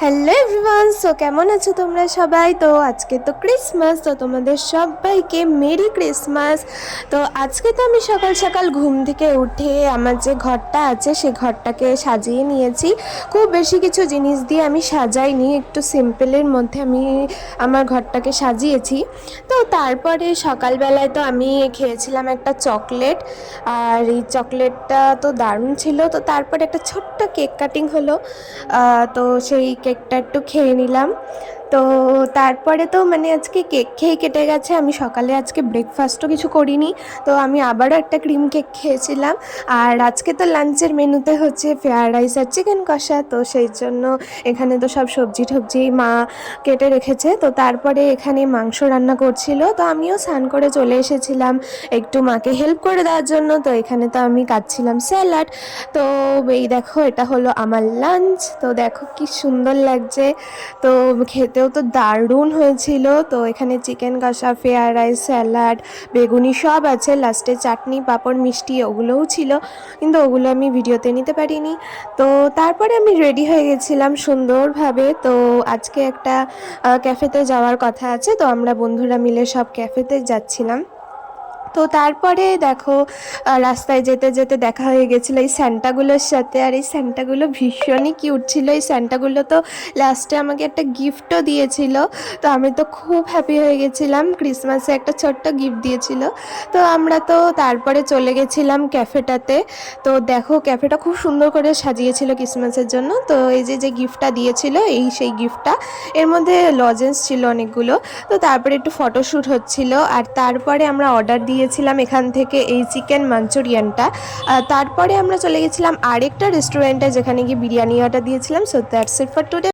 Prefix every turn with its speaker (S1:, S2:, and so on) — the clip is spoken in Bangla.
S1: হ্যালো এভরিওয়ান, সো কেমন আছো তোমরা সবাই? তো আজকে তো ক্রিসমাস, তো তোমাদের সবাইকে মেরি ক্রিসমাস। তো আজকে তো আমি সকাল সকাল ঘুম থেকে উঠে আমার যে ঘরটা আছে সেই ঘরটাকে সাজিয়ে নিয়েছি। খুব বেশি কিছু জিনিস দিয়ে আমি সাজাইনি, একটু সিম্পলের মধ্যে আমি আমার ঘরটাকে সাজিয়েছি। তো তারপরে সকালবেলায় তো আমি খেয়েছিলাম একটা চকলেট, আর এই চকলেটটা তো দারুণ ছিল। তো তারপরে একটা ছোট্ট কেক কাটিং হলো, তো সেই কেকটা একটু খেয়ে নিলাম। তো তারপরে তো মানে আজকে কেক খেয়েই কেটে গেছে, আমি সকালে আজকে ব্রেকফাস্টও কিছু করিনি। তো আমি আবারও একটা ক্রিম কেক খেয়েছিলাম। আর আজকে তো লাঞ্চের মেনুতে হচ্ছে ফ্রায়েড রাইস আর চিকেন কষা, তো সেই জন্য এখানে তো সব সবজি টবজি মা কেটে রেখেছে। তো তারপরে এখানে মাংস রান্না করছিল, তো আমিও স্নান করে চলে এসেছিলাম একটু মাকে হেল্প করে দেওয়ার জন্য। তো এখানে তো আমি কাটছিলাম স্যালাড। তো এই দেখো, এটা হলো আমার লাঞ্চ। তো দেখো কি সুন্দর লাগছে, তো খেতেও তো দারুণ হয়েছিল। তো এখানে চিকেন কষা, ফ্রায়েড রাইস, স্যালাড, বেগুনি সব আছে, লাস্টে চাটনি পাঁপড় মিষ্টি ওগুলোও ছিল, কিন্তু ওগুলো আমি ভিডিওতে নিতে পারিনি। তো তারপরে আমি রেডি হয়ে গেছিলাম সুন্দরভাবে। তো আজকে একটা ক্যাফেতে যাওয়ার কথা আছে, তো আমরা বন্ধুরা মিলে সব ক্যাফেতে যাচ্ছিলাম। তো তারপরে দেখো রাস্তায় যেতে যেতে দেখা হয়ে গেছিলো এই স্যান্টাগুলোর সাথে, আর এই স্যান্টাগুলো ভীষণই কিউট ছিল। এই স্যান্টাগুলো তো লাস্টে আমাকে একটা গিফটও দিয়েছিল, তো আমি তো খুব হ্যাপি হয়ে গেছিলাম, ক্রিসমাসে একটা ছোট্ট গিফট দিয়েছিল। তো আমরা তো তারপরে চলে গেছিলাম ক্যাফেটাতে। তো দেখো ক্যাফেটা খুব সুন্দর করে সাজিয়েছিল ক্রিসমাসের জন্য। তো এই যে যে গিফটটা দিয়েছিল এই সেই গিফটটা, এর মধ্যে লজেন্স ছিল অনেকগুলো। তো তারপরে একটু ফটোশ্যুট হচ্ছিল, আর তারপরে আমরা অর্ডার দিয়েছিলাম এখান থেকে এই চিকেন মাঞ্চুরিয়ানটা। তারপরে আমরা চলে গেছিলাম আরেকটা রেস্টুরেন্টে, যেখানে গিয়ে বিরিয়ানি অর্ডার দিয়েছিলাম। So that's it for today.